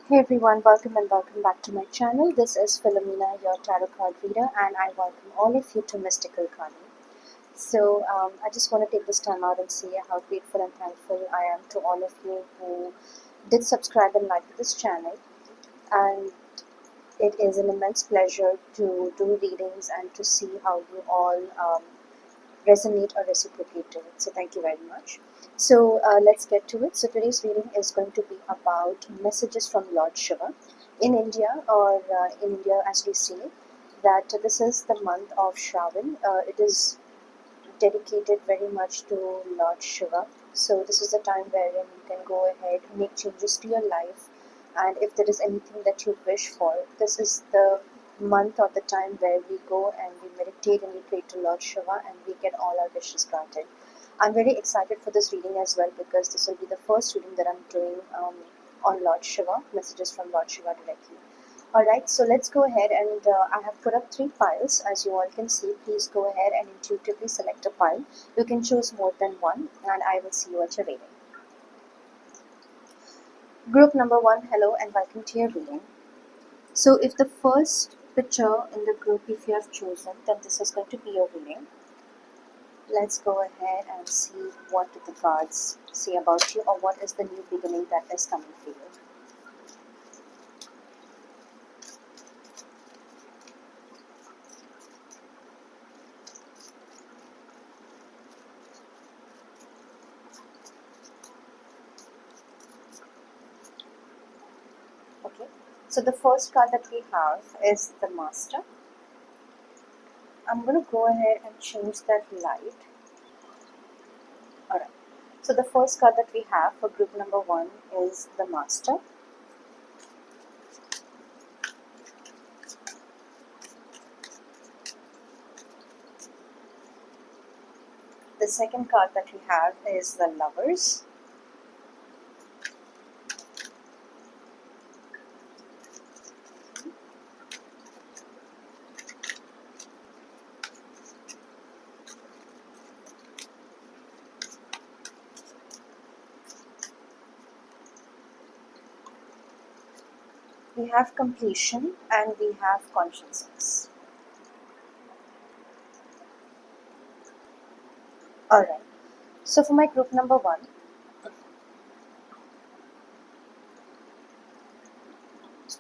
Hey everyone, welcome and welcome back to my channel. This is Philomena, your tarot card reader, and I welcome all of you to Mystical Carding. I just want to take this time out and say how grateful and thankful I am to all of you who did subscribe and like this channel. And it is an immense pleasure to do readings and to see how you all resonate or reciprocate to it. So thank you very much. Let's get to it. So today's reading is going to be about messages from Lord Shiva. In India, as we see, that this is the month of Shravan. It is dedicated very much to Lord Shiva. So this is the time wherein you can go ahead, make changes to your life, and if there is anything that you wish for, this is the month or the time where we go and we meditate and we pray to Lord Shiva and we get all our wishes granted. I'm very excited for this reading as well because this will be the first reading that I'm doing on Lord Shiva, messages from Lord Shiva directly. Alright, so let's go ahead and I have put up 3 piles. As you all can see, please go ahead and intuitively select a pile. You can choose more than one and I will see you at your reading. Group number 1, hello and welcome to your reading. So if the first picture in the group, if you have chosen, then this is going to be your reading. Let's go ahead and see what do the cards say about you, or what is the new beginning that is coming for you. Okay, so the first card that we have is the Master. I'm going to go ahead and change that light. Alright, so the first card that we have for group number 1 is the Master. The second card that we have is the Lovers. We have Completion and we have Consciousness. Alright, so for my group number 1,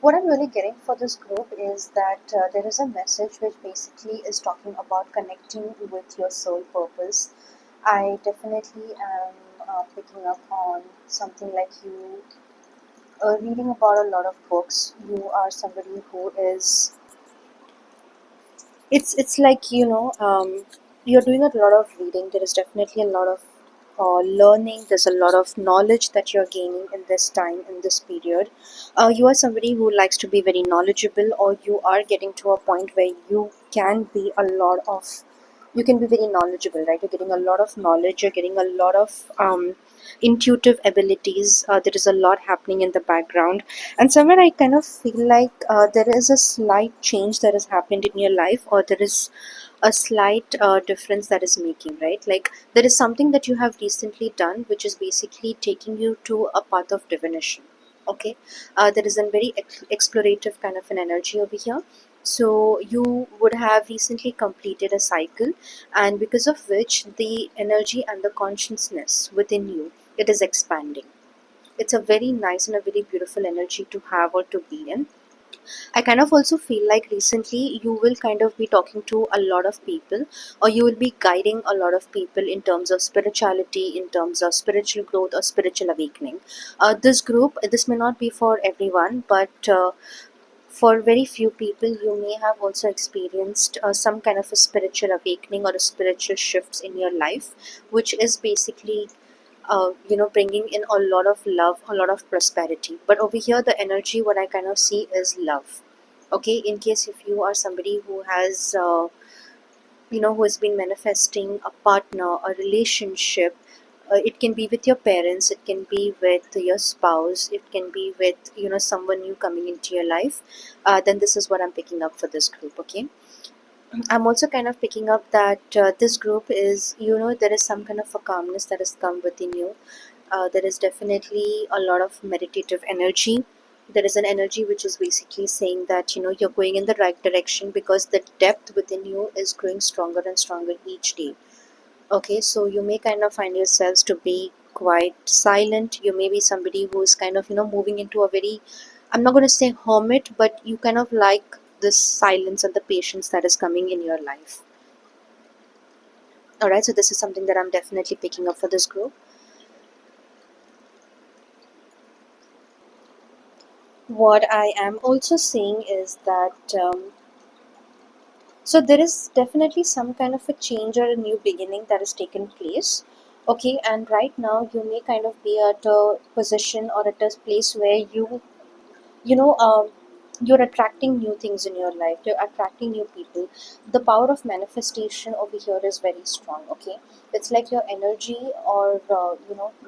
what I'm really getting for this group is that there is a message which basically is talking about connecting with your soul purpose. I definitely am picking up on something like you reading about a lot of books. You are somebody who is, it's like, you're doing a lot of reading. There is definitely a lot of learning. There's a lot of knowledge that you're gaining in this time, in this period. You are somebody who likes to be very knowledgeable, or you are getting to a point where you can be very knowledgeable, right? You're getting a lot of knowledge, you're getting a lot of intuitive abilities. There is a lot happening in the background, and somewhere I kind of feel like there is a slight change that has happened in your life, or there is a slight difference that is making, right? Like there is something that you have recently done which is basically taking you to a path of divination. Okay, there is a very explorative kind of an energy over here. So you would have recently completed a cycle, and because of which the energy and the consciousness within you, it is expanding. It's a very nice and a very beautiful energy to have or to be in. I kind of also feel like recently you will kind of be talking to a lot of people, or you will be guiding a lot of people in terms of spirituality, in terms of spiritual growth or spiritual awakening. This may not be for everyone, but for very few people, you may have also experienced some kind of a spiritual awakening or a spiritual shifts in your life, which is basically bringing in a lot of love, a lot of prosperity. But over here, the energy, what I kind of see is love. Okay, in case if you are somebody who has who has been manifesting a partner, a relationship, it can be with your parents, it can be with your spouse, it can be with someone new coming into your life. Then this is what I'm picking up for this group. Okay, I'm also kind of picking up that this group is, there is some kind of a calmness that has come within you. There is definitely a lot of meditative energy. There is an energy which is basically saying that you're going in the right direction, because the depth within you is growing stronger and stronger each day. Okay, so you may kind of find yourselves to be quite silent. You may be somebody who is kind of moving into a very, I'm not going to say hermit, but you kind of like this silence and the patience that is coming in your life. All right, so this is something that I'm definitely picking up for this group. What I am also seeing is that so there is definitely some kind of a change or a new beginning that has taken place. Okay, and right now you may kind of be at a position or at a place where you know you're attracting new things in your life, you're attracting new people. The power of manifestation over here is very strong. Okay, it's like your energy, or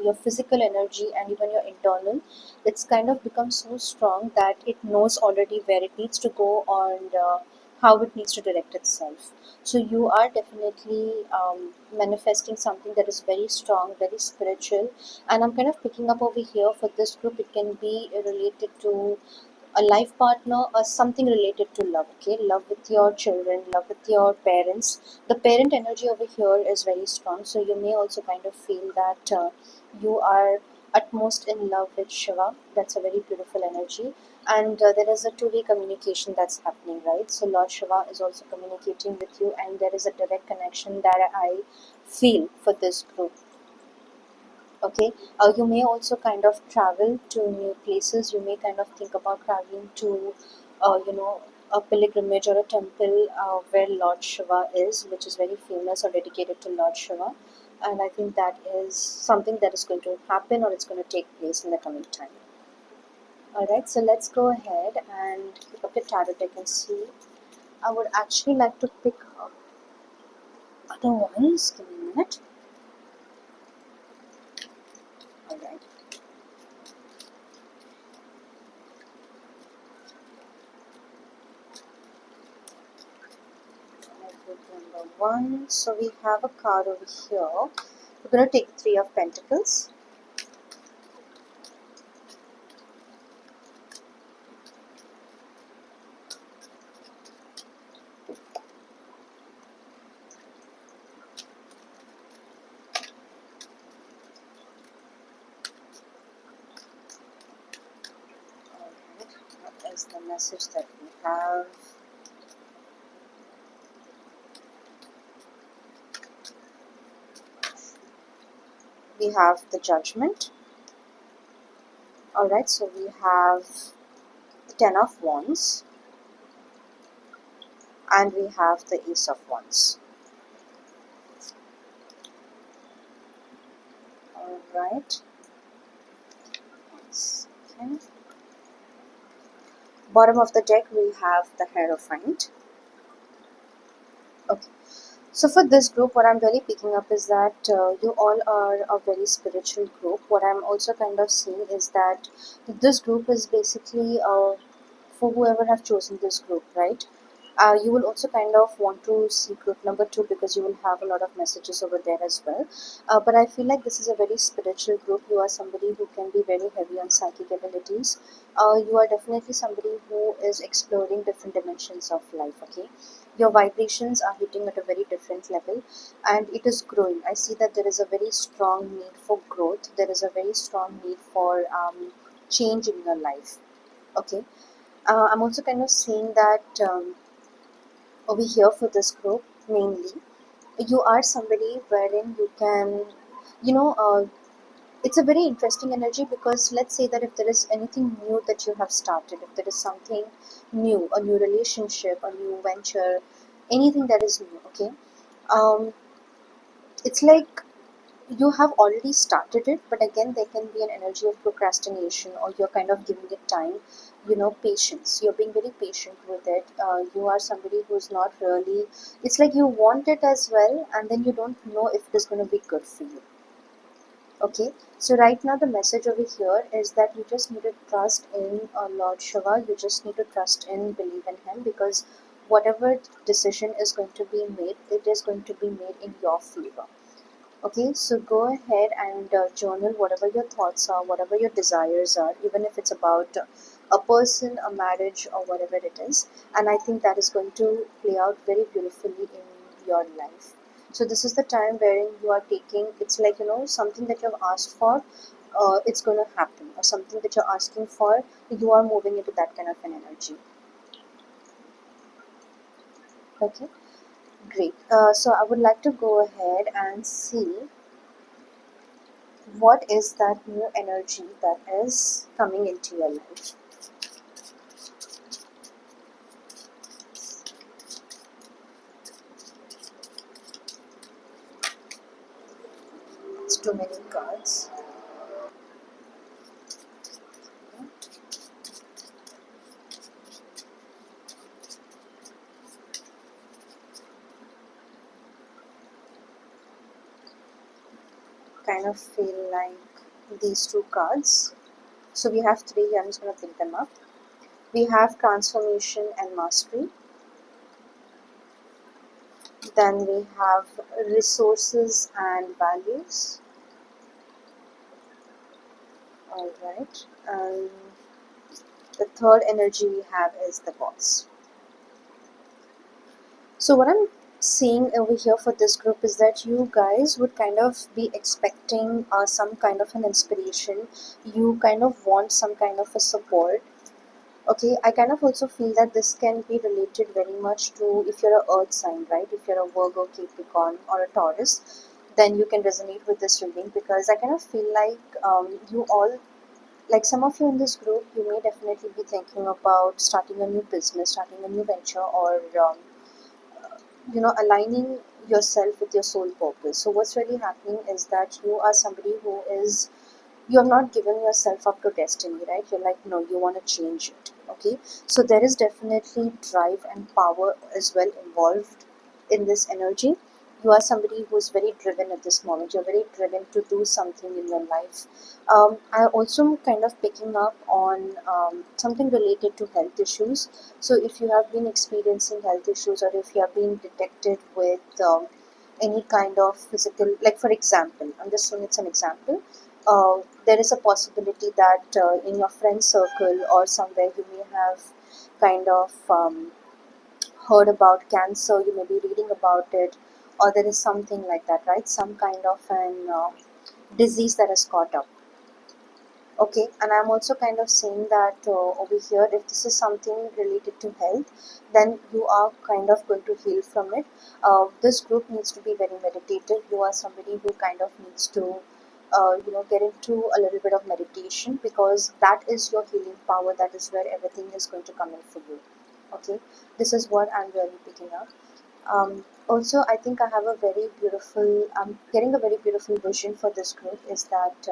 your physical energy and even your internal, it's kind of become so strong that it knows already where it needs to go, and how it needs to direct itself. So you are definitely manifesting something that is very strong, very spiritual. And I'm kind of picking up over here for this group, it can be related to a life partner or something related to love. Okay, love with your children, love with your parents. The parent energy over here is very strong, so you may also kind of feel that you are utmost in love with Shiva. That's a very beautiful energy. And there is a two-way communication that's happening, right? So Lord Shiva is also communicating with you, and there is a direct connection that I feel for this group. Okay, you may also kind of travel to new places. You may kind of think about traveling to a pilgrimage or a temple where Lord Shiva is, which is very famous or dedicated to Lord Shiva. And I think that is something that is going to happen, or it's going to take place in the coming time. All right, so let's go ahead and pick up the tarot deck and see. I would actually like to pick up other ones. Give me a minute. All right. Number one. So we have a card over here. We're going to take Three of Pentacles. Alright, what is the message that we have? We have the Judgment. Alright, so we have the Ten of Wands. And we have the Ace of Wands. Alright. One second. Bottom of the deck we have the Hierophant. Okay. So for this group, what I'm really picking up is that you all are a very spiritual group. What I'm also kind of seeing is that this group is basically for whoever have chosen this group, right? You will also kind of want to see group number two, because you will have a lot of messages over there as well. But I feel like this is a very spiritual group. You are somebody who can be very heavy on psychic abilities. You are definitely somebody who is exploring different dimensions of life. Okay, your vibrations are hitting at a very different level, and it is growing. I see that there is a very strong need for growth. There is a very strong need for change in your life. Okay, I'm also kind of seeing that over here for this group mainly, you are somebody wherein you can, you know uh, it's a very interesting energy, because let's say that if there is anything new that you have started, if there is something new, a new relationship, a new venture, anything that is new. Okay, um, it's like you have already started it, but again there can be an energy of procrastination, or you're kind of giving it time. Patience, you're being very patient with it. You are somebody who's not really, it's like you want it as well, and then you don't know if it is going to be good for you. Okay, so right now the message over here is that you just need to trust in Lord Shiva. You just need to trust in, believe in him, because whatever decision is going to be made, it is going to be made in your favor. Okay, so go ahead and journal whatever your thoughts are, whatever your desires are, even if it's about a person, a marriage, or whatever it is. And I think that is going to play out very beautifully in your life. So this is the time wherein you are taking, it's like, something that you've asked for, it's going to happen, or something that you're asking for, you are moving into that kind of an energy. Okay, great. So I would like to go ahead and see what is that new energy that is coming into your life. It's too many cards. Kind of feel like these two cards. So we have three. I'm just going to pick them up. We have transformation and mastery. Then we have resources and values. All right. And the third energy we have is the boss. So what I'm seeing over here for this group is that you guys would kind of be expecting some kind of an inspiration. You kind of want some kind of a support. Okay, I kind of also feel that this can be related very much to if you're a earth sign, right? If you're a Virgo, Capricorn, or a Taurus, then you can resonate with this reading, because I kind of feel like you all, like some of you in this group, you may definitely be thinking about starting a new business, starting a new venture, or aligning yourself with your soul purpose. So what's really happening is that you are somebody who is, you're not giving yourself up to destiny, right? You're like, no, you want to change it. Okay, so there is definitely drive and power as well involved in this energy. You are somebody who is very driven at this moment. You're very driven to do something in your life. I also kind of picking up on something related to health issues. So if you have been experiencing health issues, or if you have been detected with any kind of physical, like for example, I'm just saying it's an example, there is a possibility that in your friend circle or somewhere you may have kind of heard about cancer, you may be reading about it, or there is something like that, right? Some kind of an disease that has caught up. Okay, and I'm also kind of saying that over here, if this is something related to health, then you are kind of going to heal from it. This group needs to be very meditative. You are somebody who kind of needs to, get into a little bit of meditation, because that is your healing power. That is where everything is going to come in for you. Okay, this is what I'm really picking up. Also, I think I have a very beautiful, I'm getting a very beautiful vision for this group, is that.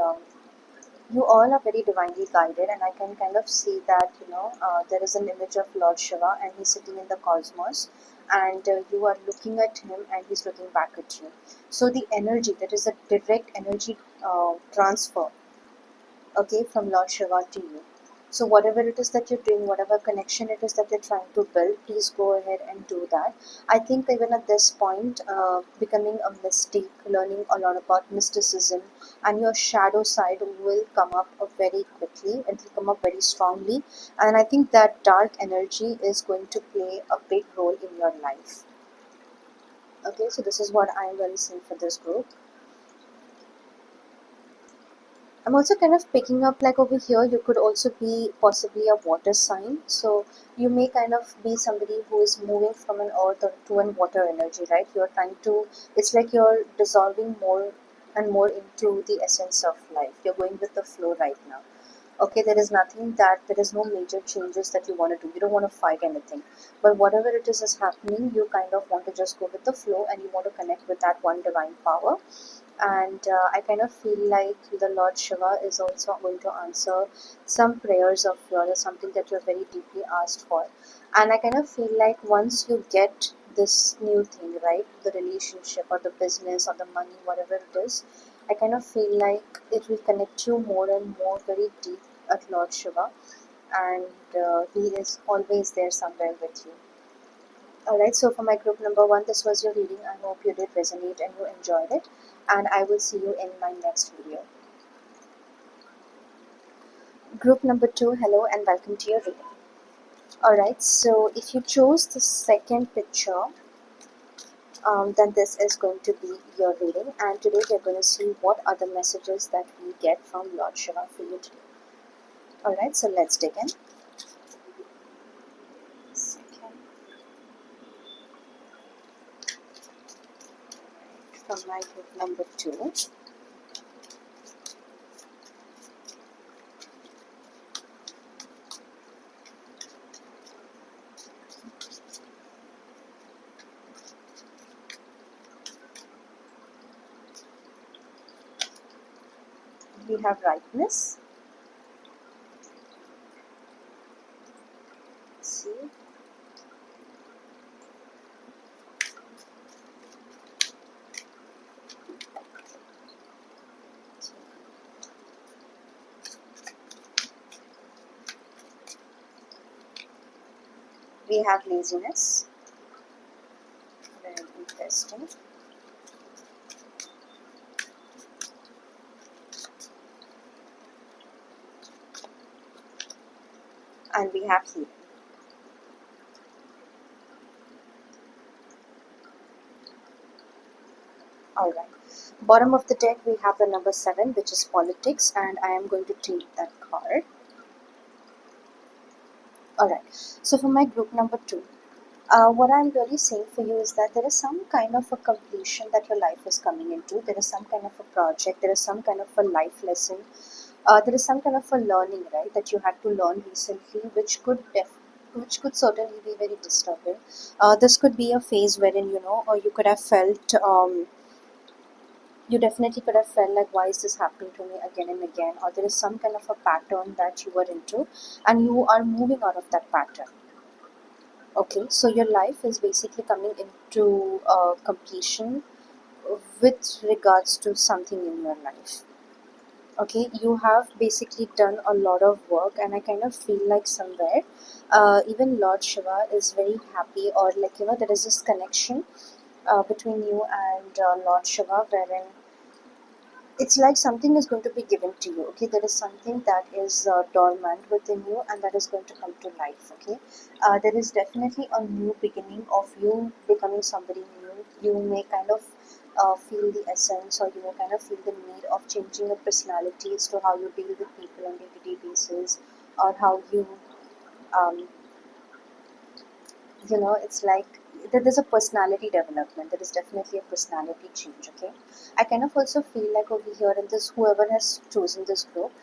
You all are very divinely guided, and I can kind of see that there is an image of Lord Shiva, and he's sitting in the cosmos, and you are looking at him, and he's looking back at you. So the energy, that is a direct energy transfer, okay, from Lord Shiva to you. So whatever it is that you're doing, whatever connection it is that you're trying to build, please go ahead and do that. I think even at this point, becoming a mystic, learning a lot about mysticism, and your shadow side will come up very quickly, and will come up very strongly. And I think that dark energy is going to play a big role in your life. Okay, so this is what I'm really seeing for this group. I'm also kind of picking up, like over here, you could also be possibly a water sign. So you may kind of be somebody who is moving from an earth or to an water energy, right? You're trying to, it's like you're dissolving more and more into the essence of life. You're going with the flow right now. Okay, there is nothing that, there is no major changes that you want to do. You don't want to fight anything. But whatever it is happening, you kind of want to just go with the flow, and you want to connect with that one divine power. And I kind of feel like the Lord Shiva is also going to answer some prayers of yours, or something that you're very deeply asked for. And I kind of feel like once you get this new thing, right, the relationship or the business or the money, whatever it is, I kind of feel like it will connect you more and more very deep at Lord Shiva, and he is always there somewhere with you. Alright, so for my group number one, this was your reading. I hope you did resonate and you enjoyed it. and I will see you in my next video. Group number 2, hello and welcome to your reading. Alright, so if you chose the second picture, then this is going to be your reading, and today we're going to see what are the messages that we get from Lord Shiva for you today. Alright, so let's dig in. Second. From my group number 2. We have rightness. Let's see. We have laziness. Very interesting. And we have healing. Alright. Bottom of the deck we have the number 7, which is politics, and I am going to take that card. Alright. So for my group number 2, what I'm really saying for you is that there is some kind of a completion that your life is coming into. There is some kind of a project. There is some kind of a life lesson. There is some kind of a learning, right, that you had to learn recently, which could certainly be very disturbing. This could be a phase wherein or you could have felt you definitely could have felt like, why is this happening to me again and again, or there is some kind of a pattern that you were into and you are moving out of that pattern. Okay, so your life is basically coming into completion with regards to something in your life. Okay, you have basically done a lot of work, and I kind of feel like somewhere even Lord Shiva is very happy, or like there is this connection between you and Lord Shiva, wherein it's like something is going to be given to you. Okay, there is something that is dormant within you, and that is going to come to life. Okay, there is definitely a new beginning of you becoming somebody new. You may kind of feel the essence, or you may kind of feel the need of changing your personality as to how you deal with people on a day-to-day basis, or how you um, it's like there's a personality development. There is definitely a personality change. Okay, I kind of also feel like over here in this, whoever has chosen this group,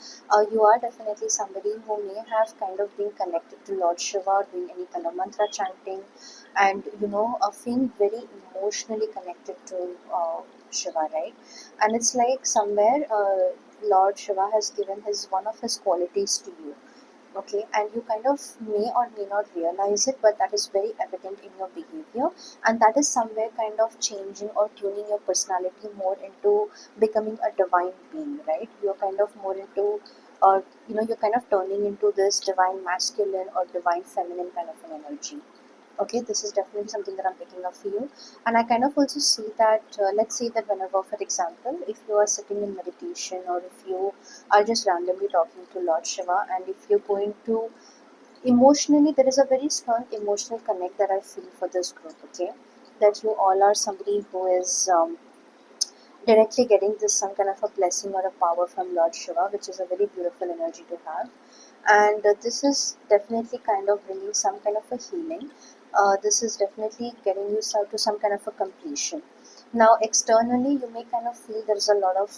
you are definitely somebody who may have kind of been connected to Lord Shiva, doing any kind of mantra chanting, and feeling very emotionally connected to Shiva, right? And it's like somewhere Lord Shiva has given his one of his qualities to you. Okay, and you kind of may or may not realize it, but that is very evident in your behavior, and that is somewhere kind of changing or tuning your personality more into becoming a divine being, right? You're kind of more into, or you're kind of turning into this divine masculine or divine feminine kind of an energy. Okay, this is definitely something that I'm picking up for you. And I kind of also see that, let's say that whenever, for example, if you are sitting in meditation, or if you are just randomly talking to Lord Shiva, and if you're going to emotionally, there is a very strong emotional connect that I feel for this group. Okay, that you all are somebody who is directly getting this some kind of a blessing or a power from Lord Shiva, which is a very beautiful energy to have. And this is definitely kind of bringing some kind of a healing. This is definitely getting you to some kind of a completion. Now, externally, you may kind of feel there's a lot of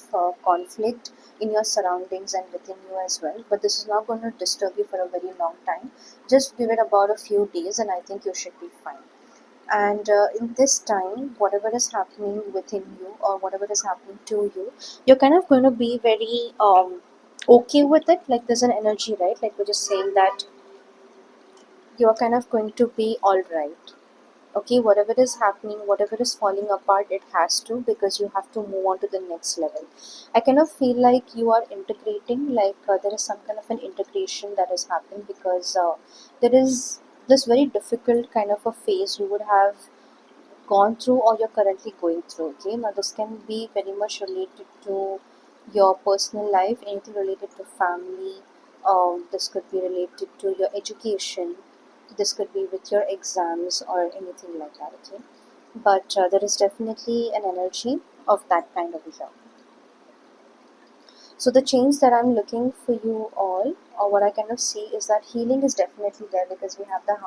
conflict in your surroundings and within you as well, but this is not going to disturb you for a very long time. Just give it about a few days, and I think you should be fine. And in this time, whatever is happening within you, or whatever is happening to you, you're kind of going to be very okay with it. Like there's an energy, right? Like we're just saying that you're kind of going to be all right. Okay, whatever is happening, whatever is falling apart, it has to, because you have to move on to the next level. I kind of feel like you are integrating, like there is some kind of an integration that has happened, because there is this very difficult kind of a phase you would have gone through or you're currently going through. Okay, now this can be very much related to your personal life, anything related to family. This could be related to your education. This could be with your exams or anything like that. Okay, but there is definitely an energy of that kind of here. So the change that I'm looking for you all, or what I kind of see, is that healing is definitely there because we have the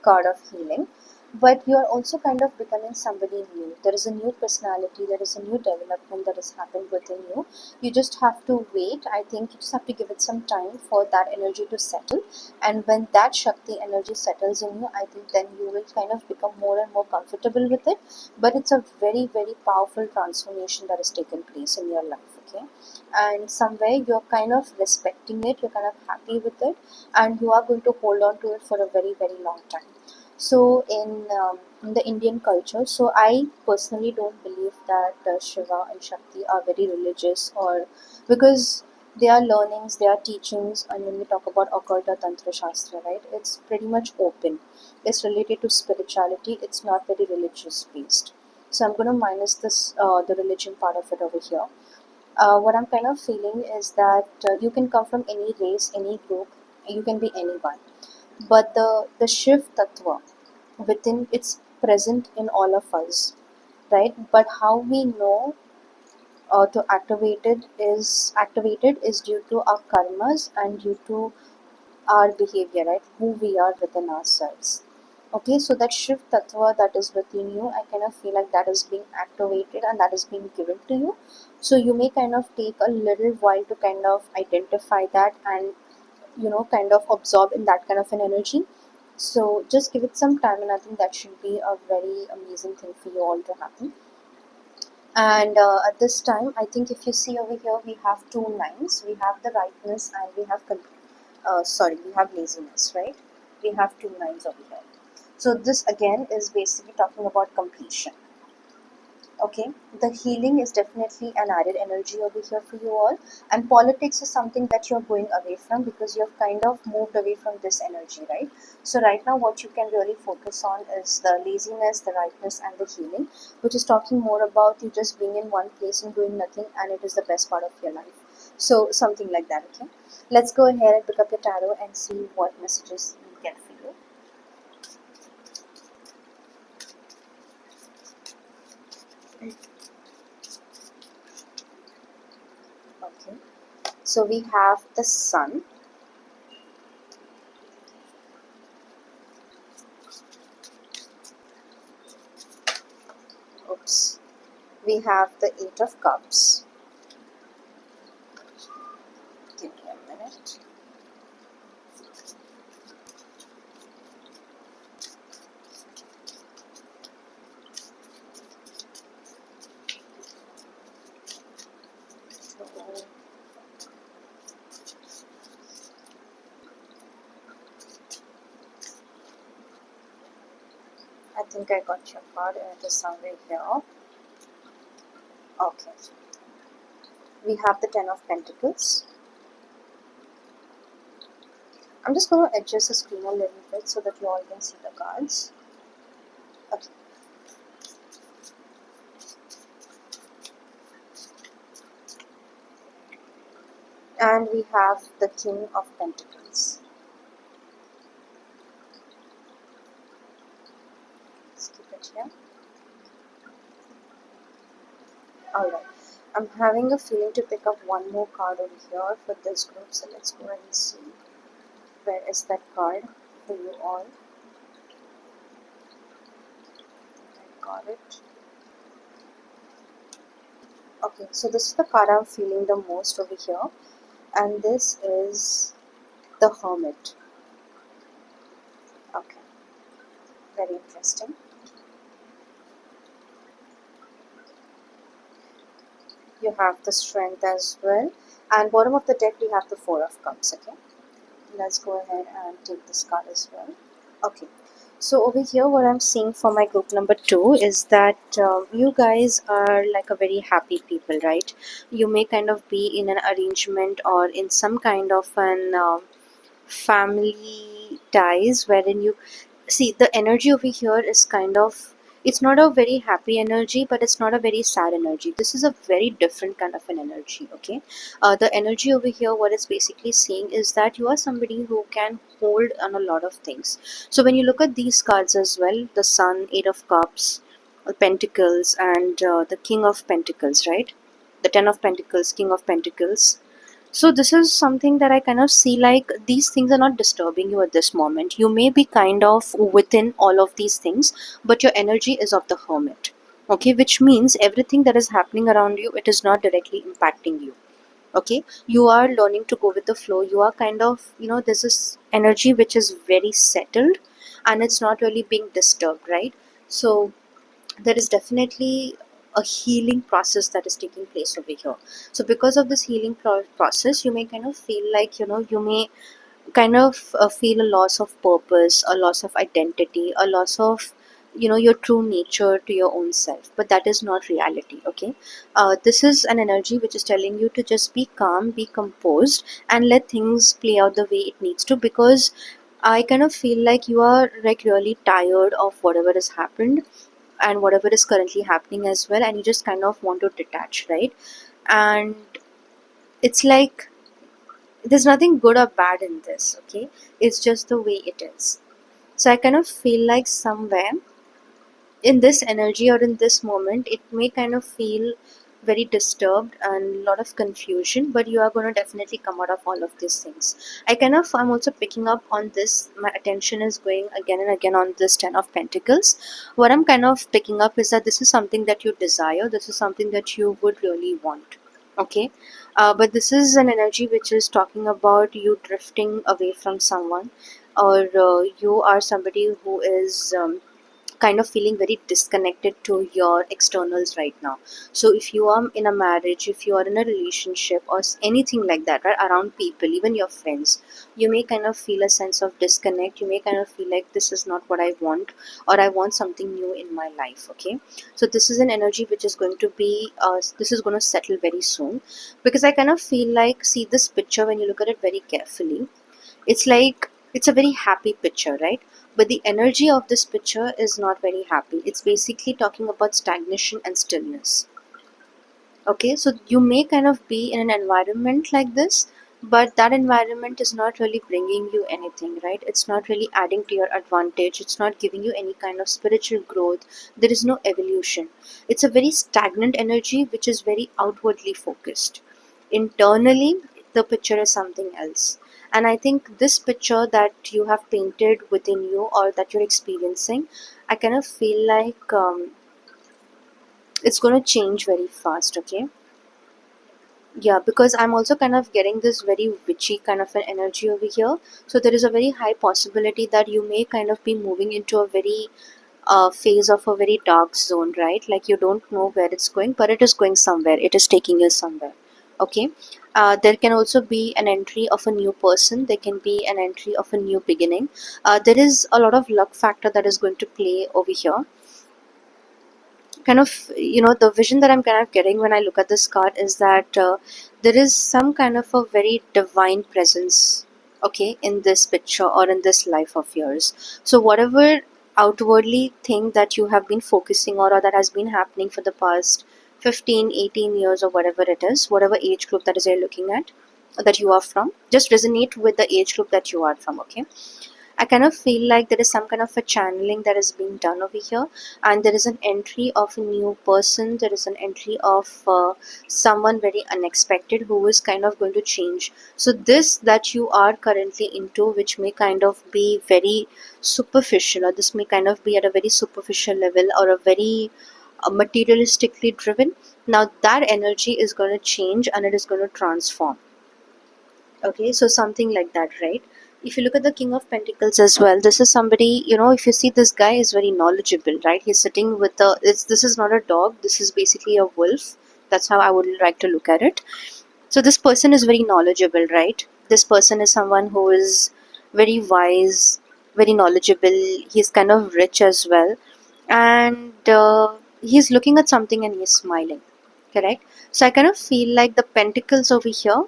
card of healing. But you're also kind of becoming somebody new. There is a new personality, there is a new development that has happened within you. You just have to wait. I think you just have to give it some time for that energy to settle. And when that Shakti energy settles in you, I think then you will kind of become more and more comfortable with it. But it's a very, very powerful transformation that has taken place in your life. Okay, and somewhere you're kind of respecting it, you're kind of happy with it, and you are going to hold on to it for a very, very long time. So in the Indian culture, so I personally don't believe that Shiva and Shakti are very religious, or because they are learnings, they are teachings. And when we talk about occult or tantra shastra, right, it's pretty much open, it's related to spirituality, it's not very religious based. So I'm going to minus this the religion part of it over here. What I'm kind of feeling is that you can come from any race, any group, you can be anyone. But the Shiv Tattva within, it's present in all of us, right? But how we know to activated is due to our karmas and due to our behavior, right? Who we are within ourselves. Okay, so that Shiv Tattva that is within you, I kind of feel like that is being activated and that is being given to you. So you may kind of take a little while to kind of identify that and kind of absorb in that kind of an energy. So just give it some time, and I think that should be a very amazing thing for you all to happen. And at this time, I think if you see over here, we have two lines. We have the rightness and we have we have laziness, right? We have two lines over here. So this again is basically talking about completion. Okay, the healing is definitely an added energy over here for you all, and politics is something that you're going away from because you've kind of moved away from this energy, right? So right now what you can really focus on is the laziness, the rightness, and the healing, which is talking more about you just being in one place and doing nothing, and it is the best part of your life. So something like that. Okay, let's go ahead and pick up the tarot and see what messages we get for you. Okay, so we have the sun. Oops. We have the Eight of Cups. Give me a minute. I think I got your card and it is somewhere here. Okay. We have the Ten of Pentacles. I'm just going to adjust the screen a little bit so that you all can see the cards. Okay. And we have the King of Pentacles. Let's keep it here. Alright. I'm having a feeling to pick up one more card over here for this group. So let's go ahead and see where is that card for you all. I got it. Okay, so this is the card I'm feeling the most over here, and this is the Hermit. Okay, very interesting. You have the Strength as well, and bottom of the deck we have the Four of Cups. Okay, let's go ahead and take this card as well. Okay, so over here what I'm seeing for my group number 2 is that you guys are like a very happy people, right? You may kind of be in an arrangement or in some kind of an family ties wherein you see the energy over here is kind of, It's not a very happy energy, but it's not a very sad energy. This is a very different kind of an energy. Okay, the energy over here, what it's basically saying is that you are somebody who can hold on a lot of things. So when you look at these cards as well, the Sun, Eight of Cups, Pentacles, and the King of Pentacles, right? The Ten of Pentacles, King of Pentacles. So this is something that I kind of see like these things are not disturbing you at this moment. You may be kind of within all of these things, but your energy is of the Hermit. Okay, which means everything that is happening around you, it is not directly impacting you. Okay, you are learning to go with the flow. You are kind of, there's this energy which is very settled and it's not really being disturbed, right? So there is definitely a healing process that is taking place over here. So because of this healing process, you may kind of feel like, you may kind of feel a loss of purpose, a loss of identity, a loss of, your true nature to your own self, but that is not reality. Okay, this is an energy which is telling you to just be calm, be composed, and let things play out the way it needs to, because I kind of feel like you are like really tired of whatever has happened and whatever is currently happening as well, and you just kind of want to detach, right? And it's like there's nothing good or bad in this. Okay, it's just the way it is. So I kind of feel like somewhere in this energy or in this moment, it may kind of feel very disturbed and a lot of confusion, but you are going to definitely come out of all of these things. I'm also picking up on this. My attention is going again and again on this Ten of Pentacles. What I'm kind of picking up is that this is something that you desire, this is something that you would really want. Okay, but this is an energy which is talking about you drifting away from someone, or you are somebody who is kind of feeling very disconnected to your externals right now. So if you are in a marriage, if you are in a relationship or anything like that, right, around people, even your friends, you may kind of feel a sense of disconnect. You may kind of feel like this is not what I want, or I want something new in my life. Okay, so this is an energy which is going to be this is going to settle very soon, because I kind of feel like, see this picture, when you look at it very carefully, it's like it's a very happy picture, right? But the energy of this picture is not very happy. It's basically talking about stagnation and stillness. Okay, so you may kind of be in an environment like this, but that environment is not really bringing you anything, right? It's not really adding to your advantage. It's not giving you any kind of spiritual growth. There is no evolution. It's a very stagnant energy which is very outwardly focused. Internally, the picture is something else. And I think this picture that you have painted within you or that you're experiencing, I kind of feel like it's going to change very fast. Okay, yeah, because I'm also kind of getting this very witchy kind of an energy over here. So there is a very high possibility that you may kind of be moving into a very phase of a very dark zone, right? Like you don't know where it's going, but it is going somewhere. It is taking you somewhere. Okay. There can also be an entry of a new person. There can be an entry of a new beginning. There is a lot of luck factor that is going to play over here. Kind of, the vision that I'm kind of getting when I look at this card is that there is some kind of a very divine presence, okay, in this picture or in this life of yours. So whatever outwardly thing that you have been focusing on, or that has been happening for the past 15, 18 years, or whatever it is, whatever age group that is you're looking at, that you are from, just resonate with the age group that you are from. Okay, I kind of feel like there is some kind of a channeling that is being done over here, and there is an entry of a new person. There is an entry of someone very unexpected who is kind of going to change. So, this that you are currently into, which may kind of be very superficial, or this may kind of be at a very superficial level, or a very materialistically driven, now that energy is going to change and it is going to transform. Okay, so something like that, right? If you look at the King of Pentacles as well, this is somebody, if you see, this guy is very knowledgeable, right? He's sitting with this is not a dog, this is basically a wolf. That's how I would like to look at it. So this person is very knowledgeable, right? This person is someone who is very wise, very knowledgeable. He's kind of rich as well. And he's looking at something and he's smiling, correct? So I kind of feel like the pentacles over here,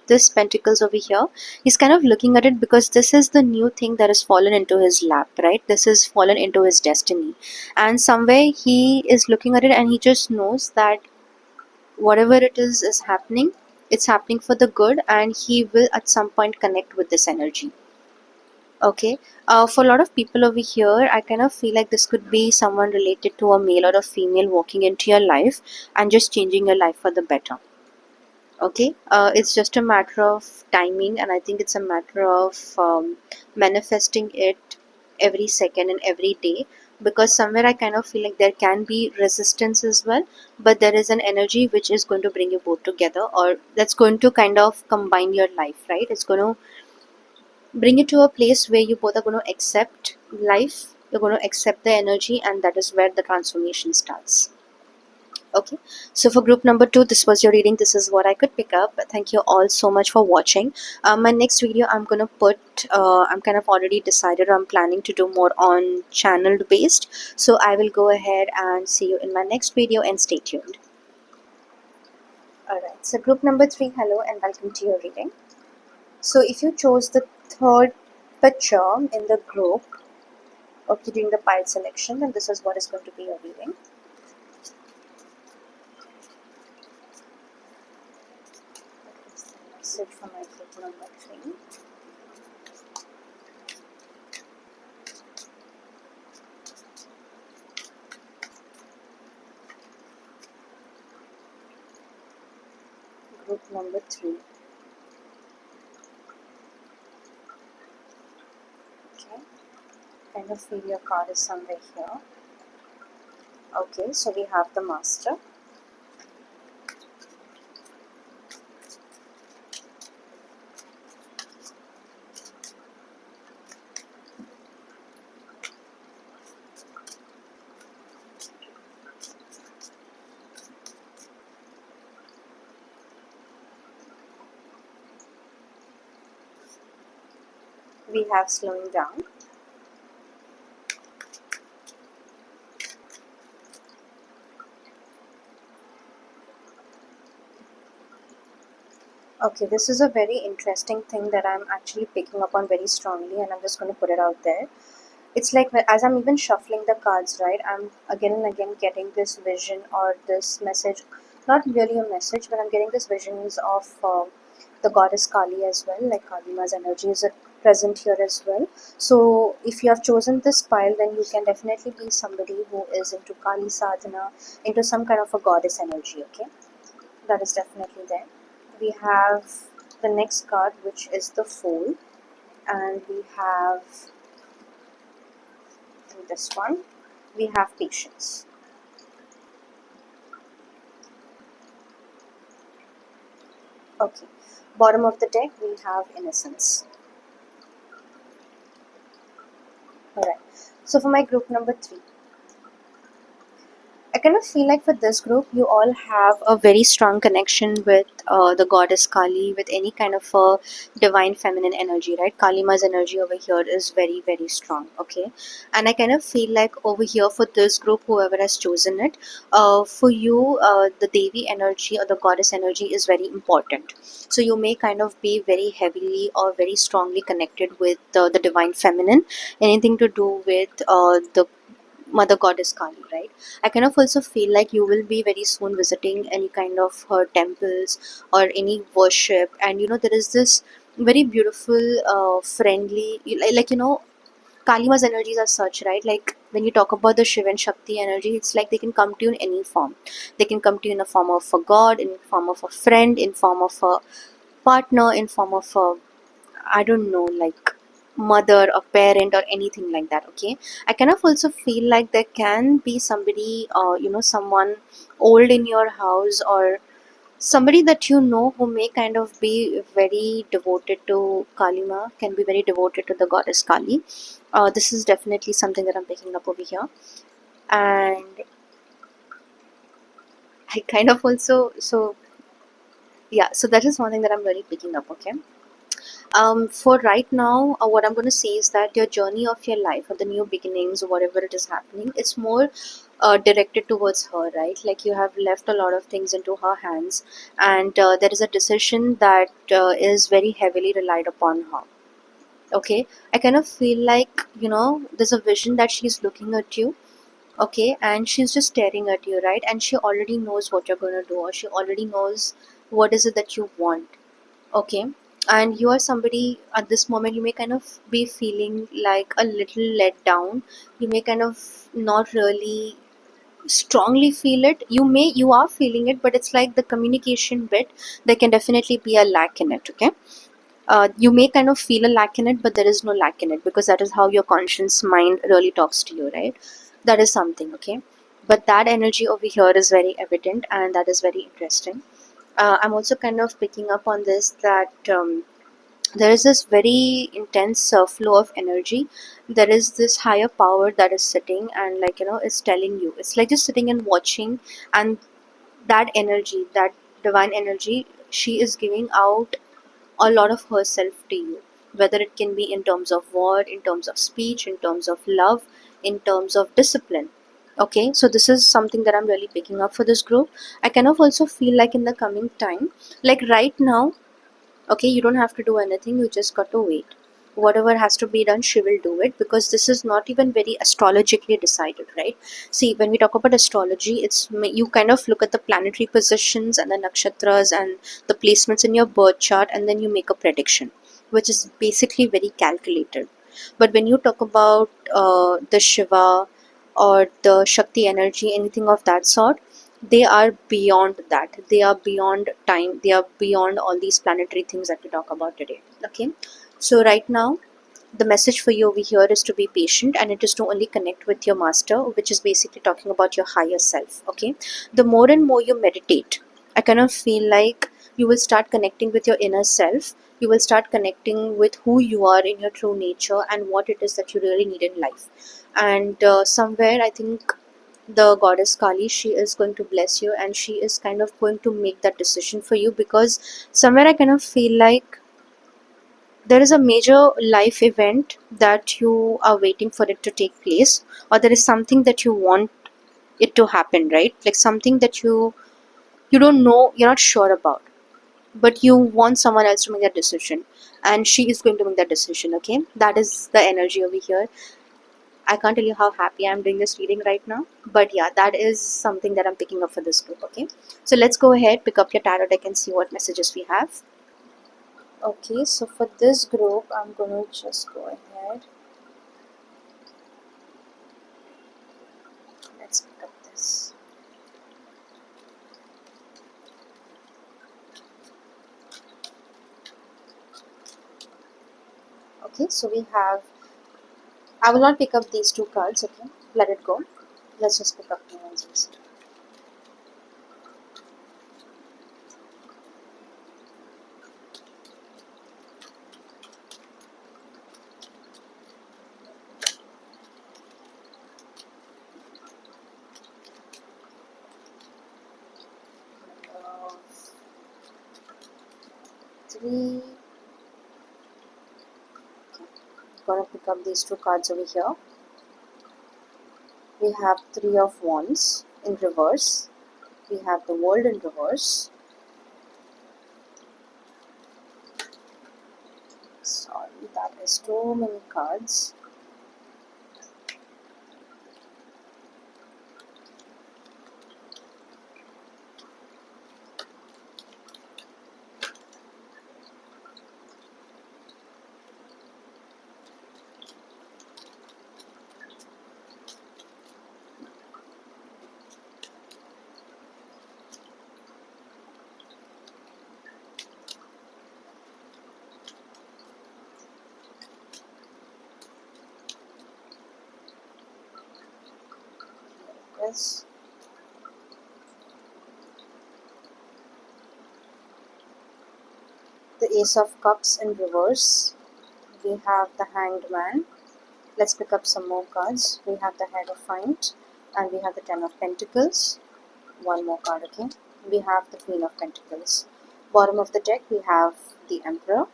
this pentacles over here, he's kind of looking at it because this is the new thing that has fallen into his lap, right? This has fallen into his destiny, and somewhere he is looking at it and he just knows that whatever it is happening, it's happening for the good, and he will at some point connect with this energy. Okay. For a lot of people over here, I kind of feel like this could be someone related to a male or a female walking into your life and just changing your life for the better. Okay. It's just a matter of timing, and I think it's a matter of manifesting it every second and every day, because somewhere I kind of feel like there can be resistance as well, but there is an energy which is going to bring you both together, or that's going to kind of combine your life, right? It's going to bring you to a place where you both are going to accept life, you're going to accept the energy, and that is where the transformation starts. Okay, so for group number two, this was your reading. This is what I could pick up. Thank you all so much for watching. My next video, I'm gonna put I'm kind of already decided, I'm planning to do more on channeled based, so I will go ahead and see you in my next video, and stay tuned. Alright, so group number three, hello and welcome to your reading. So if you chose the third picture in the group, okay, during the pile selection, then this is what is going to be your reading. What is the message for my group number three? Group number three. Okay, kind of feel your card is somewhere here. Okay, so we have the Master. We have slowing down. Okay, this is a very interesting thing that I'm actually picking up on very strongly, and I'm just going to put it out there. It's like as I'm even shuffling the cards, right, I'm again and again getting this vision or this message, not really a message, but I'm getting this visions of the goddess Kali as well, like Kali Ma's energy is present here as well. So if you have chosen this pile, then you can definitely be somebody who is into Kali sadhana, into some kind of a goddess energy. Okay, that is definitely there. We have the next card, which is the Fool, and we have this one, we have Patience. Okay, bottom of the deck, we have Innocence. Alright, so for my group number three, I kind of feel like for this group, you all have a very strong connection with the goddess Kali, with any kind of a divine feminine energy, right? Kali Ma's energy over here is very, very strong, okay? And I kind of feel like over here for this group, whoever has chosen it, for you, the Devi energy or the goddess energy is very important. So you may kind of be very heavily or very strongly connected with the divine feminine, anything to do with the Mother Goddess Kali, right? I kind of also feel like you will be very soon visiting any kind of her temples or any worship, and there is this very beautiful, friendly, Kalima's energies are such, right? Like when you talk about the Shiva and Shakti energy, it's like they can come to you in any form. They can come to you in the form of a god, in form of a friend, in form of a partner, in form of a, I don't know, like mother or parent or anything like that. Okay, I kind of also feel like there can be somebody, someone old in your house, or somebody that who may kind of be very devoted to Kalima, can be very devoted to the goddess Kali. This is definitely something that I'm picking up over here, and I kind of also, so yeah, so that is one thing that I'm really picking up. Okay, For right now, what I'm going to say is that your journey of your life or the new beginnings or whatever it is happening, it's more directed towards her, right? Like you have left a lot of things into her hands, and there is a decision that is very heavily relied upon her. Okay, I kind of feel like, there's a vision that she's looking at you. Okay, and she's just staring at you, right? And she already knows what you're going to do, or she already knows what is it that you want. Okay, and you are somebody at this moment, you may kind of be feeling like a little let down. You may kind of not really strongly feel it. You are feeling it, but it's like the communication bit, there can definitely be a lack in it. Okay, you may kind of feel a lack in it, but there is no lack in it, because that is how your conscious mind really talks to you, right? That is something. Okay, but that energy over here is very evident, and that is very interesting. I'm also kind of picking up on this, that there is this very intense flow of energy. There is this higher power that is sitting, and like, it's telling you, it's like just sitting and watching. And that energy, that divine energy, she is giving out a lot of herself to you, whether it can be in terms of word, in terms of speech, in terms of love, in terms of discipline. Okay, so this is something that I'm really picking up for this group. I kind of also feel like in the coming time, like right now, okay, you don't have to do anything, you just got to wait. Whatever has to be done, she will do it, because this is not even very astrologically decided, right? See, when we talk about astrology, you kind of look at the planetary positions and the nakshatras and the placements in your birth chart, and then you make a prediction, which is basically very calculated. But when you talk about the Shiva or the Shakti energy, anything of that sort, they are beyond that. They are beyond time. They are beyond all these planetary things that we talk about today. Okay, so right now, the message for you over here is to be patient, and it is to only connect with your master, which is basically talking about your higher self. Okay, the more and more you meditate, I kind of feel like you will start connecting with your inner self. You will start connecting with who you are in your true nature and what it is that you really need in life. And somewhere, I think the goddess Kali, she is going to bless you, and she is kind of going to make that decision for you, because somewhere I kind of feel like there is a major life event that you are waiting for it to take place, or there is something that you want it to happen, right? Like something that you don't know, you're not sure about, but you want someone else to make that decision, and she is going to make that decision. Okay, that is the energy over here. I can't tell you how happy I'm doing this reading right now. But yeah, that is something that I'm picking up for this group. Okay, so let's go ahead, pick up your tarot deck and see what messages we have. Okay, so for this group, I'm going to just go ahead. Let's pick up this. Okay, so we have, I will not pick up these two cards. Okay, let it go. Let's just pick up new ones instead. Three. Gonna pick up these two cards over here. We have Three of Wands in reverse. We have the World in reverse. Sorry, that is too many cards. Yes. The Ace of Cups in reverse. We have the Hanged Man. Let's pick up some more cards. We have the Hierophant, and we have the Ten of Pentacles. One more card, okay? We have the Queen of Pentacles. Bottom of the deck, we have the Emperor.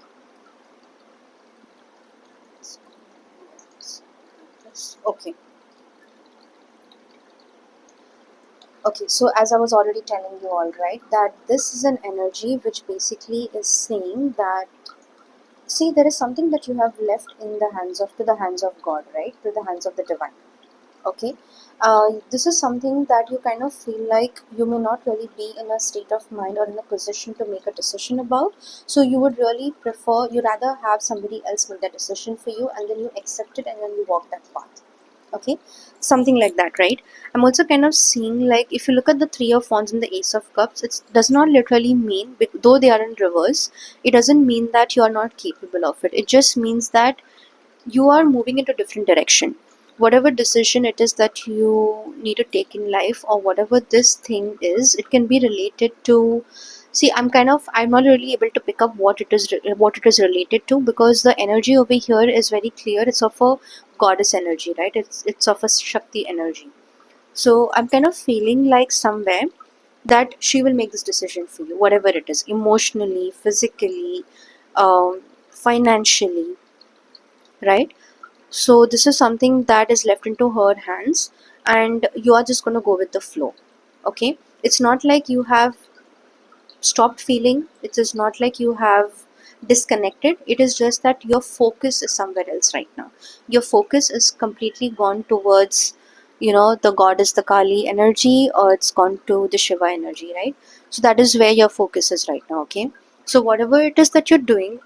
Okay. Okay, so as I was already telling you all, right, that this is an energy which basically is saying that, see, there is something that you have left in the hands of, to the hands of God, right, to the hands of the divine. Okay, this is something that you kind of feel like you may not really be in a state of mind or in a position to make a decision about. So you would really prefer, you rather have somebody else make that decision for you, and then you accept it and then you walk that path. Okay, something like that, right? I'm also kind of seeing, like, if you look at the three of wands and the ace of cups, it does not literally mean, though they are in reverse, it doesn't mean that you are not capable of it. It just means that you are moving into a different direction. Whatever decision it is that you need to take in life, or whatever this thing is, it can be related to, see, I'm not really able to pick up what it is related to, because the energy over here is very clear. It's of a goddess energy, right? It's of a shakti energy. So I'm kind of feeling like somewhere that she will make this decision for you, whatever it is, emotionally, physically, financially, right? So this is something that is left into her hands, and you are just going to go with the flow. Okay, it's not like you have stopped feeling, it is not like you have disconnected. It is just that your focus is somewhere else right now. Your focus is completely gone towards, the goddess, the Kali energy, or it's gone to the Shiva energy, right? So that is where your focus is right now. Okay, so whatever it is that you're doing,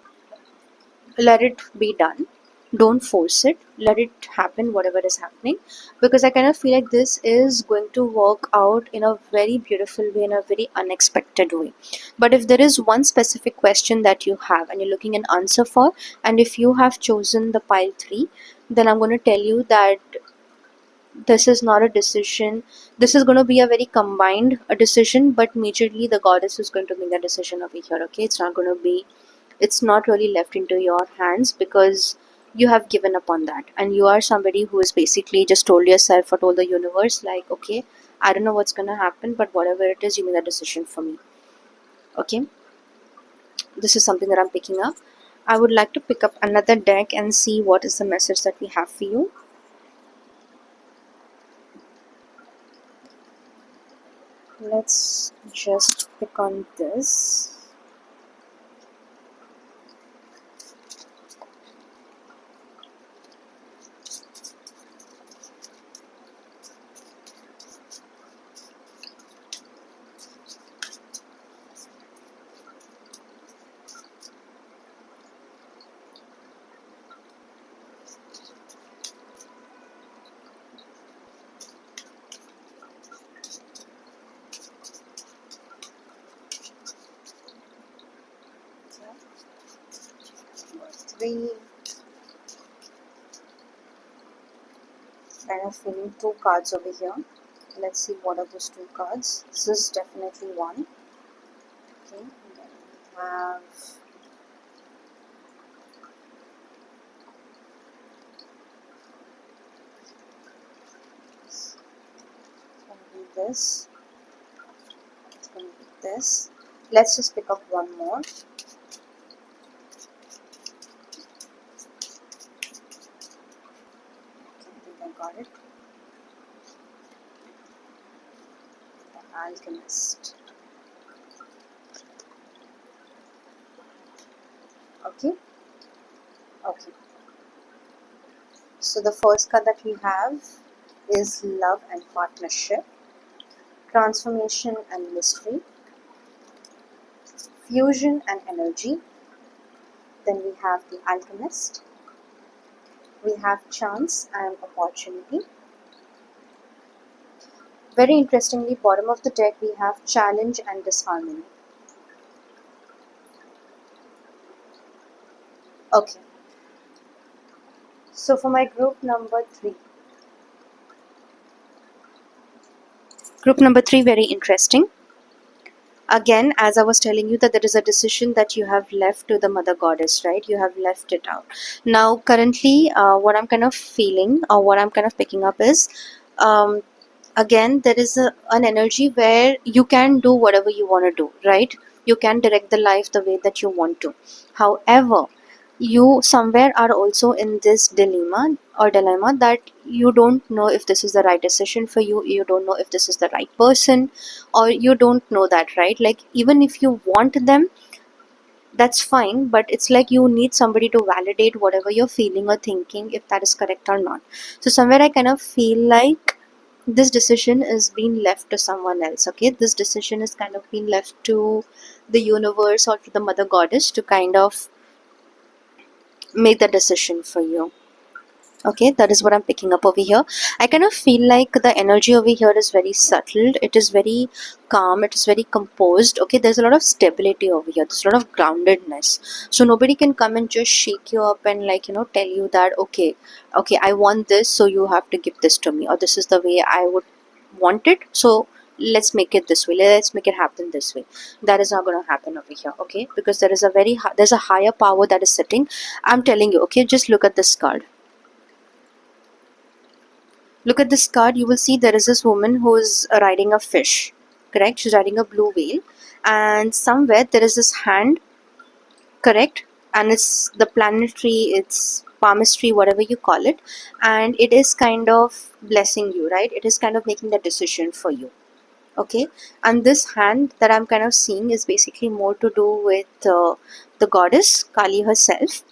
let it be done. Don't force it, let it happen, whatever is happening, because I kind of feel like this is going to work out in a very beautiful way, in a very unexpected way. But if there is one specific question that you have and you're looking an answer for, and if you have chosen the pile 3, then I'm going to tell you that this is not a decision. This is going to be a very combined a decision, but majorly the goddess is going to make that decision over here. Okay, it's not really left into your hands, because you have given up on that, and you are somebody who is basically just told yourself or told the universe, like, okay, I don't know what's going to happen, but whatever it is, you make that decision for me. Okay, this is something that I'm picking up. I would like to pick up another deck and see what is the message that we have for you. Let's just pick on this. Three, kind of feeling two cards over here. Let's see what are those two cards. This is definitely one. Okay, and then we have this. It's going to be this. It's going to be this. Let's just pick up one more. Okay, I think I got it. The Alchemist. Okay. Okay. So the first card that we have is Love and Partnership, Transformation and Mystery, Fusion and Energy. Then we have the Alchemist. We have Chance and Opportunity. Very interestingly, bottom of the deck we have Challenge and Disharmony. Okay. So for my group number 3. Group number 3, very interesting. Again, as I was telling you, that there is a decision that you have left to the mother goddess, right? You have left it out. Now, currently, what I'm kind of feeling, or what I'm kind of picking up is, again, there is an energy where you can do whatever you want to do, right? You can direct the life the way that you want to. However, you somewhere are also in this dilemma that you don't know if this is the right decision for you, you don't know if this is the right person, or you don't know that, right? Like even if you want them, that's fine, but it's like you need somebody to validate whatever you're feeling or thinking, if that is correct or not. So somewhere I kind of feel like this decision is being left to someone else. Okay, this decision is kind of being left to the universe or to the mother goddess to kind of make the decision for you. Okay, that is what I'm picking up over here. I kind of feel like the energy over here is very subtle, it is very calm, it is very composed. Okay, there's a lot of stability over here, there's a lot of groundedness. So nobody can come and just shake you up and, like, tell you that, okay, I want this, so you have to give this to me, or this is the way I would want it, so let's make it this way, let's make it happen this way. That is not going to happen over here. Okay, because there is a there's a higher power that is sitting. I'm telling you. Okay, just look at this card. Look at this card. You will see there is this woman who is riding a fish. Correct? She's riding a blue whale. And somewhere there is this hand. Correct? And it's the planetary, it's palmistry, whatever you call it. And it is kind of blessing you, right? It is kind of making the decision for you. Okay, and this hand that I'm kind of seeing is basically more to do with the goddess Kali herself.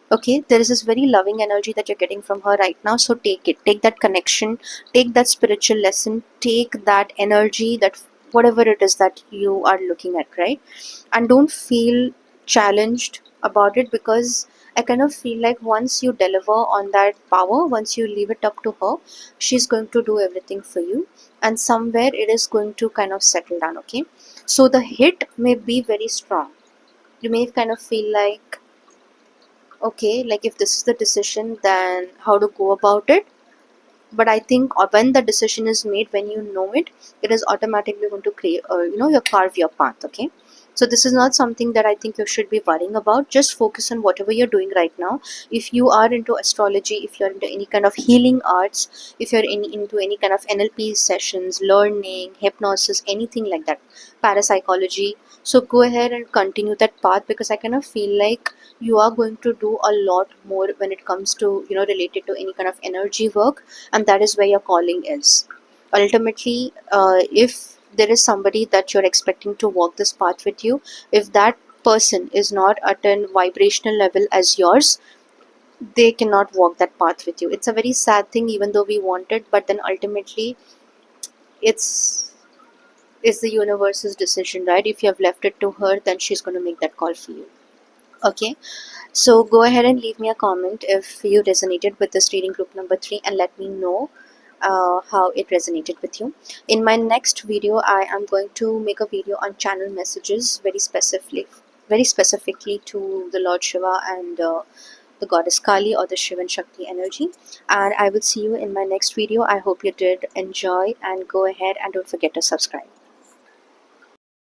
Okay, there is this very loving energy that you're getting from her right now, so take it, take that connection, take that spiritual lesson, take that energy, that whatever it is that you are looking at, right? And don't feel challenged about it, because I kind of feel like once you deliver on that power, once you leave it up to her, she's going to do everything for you, and somewhere it is going to kind of settle down. Okay, so the hit may be very strong. You may kind of feel like, okay, like if this is the decision, then how to go about it. But I think when the decision is made, when you know it, it is automatically going to create, you carve your path. Okay, so this is not something that I think you should be worrying about. Just focus on whatever you're doing right now. If you are into astrology, if you're into any kind of healing arts, if you're into any kind of NLP sessions, learning, hypnosis, anything like that, parapsychology, so go ahead and continue that path, because I kind of feel like you are going to do a lot more when it comes to, related to any kind of energy work, and that is where your calling is. Ultimately, if there is somebody that you're expecting to walk this path with you, if that person is not at a vibrational level as yours, they cannot walk that path with you. It's a very sad thing, even though we want it, but then ultimately it's the universe's decision, right? If you have left it to her, then she's going to make that call for you. Okay, so go ahead and leave me a comment if you resonated with this reading group number 3, and let me know how it resonated with you. In my next video, I am going to make a video on channel messages, very specifically to the Lord Shiva and the goddess Kali, or the Shiva and Shakti energy. And I will see you in my next video. I hope you did enjoy, and go ahead and don't forget to subscribe.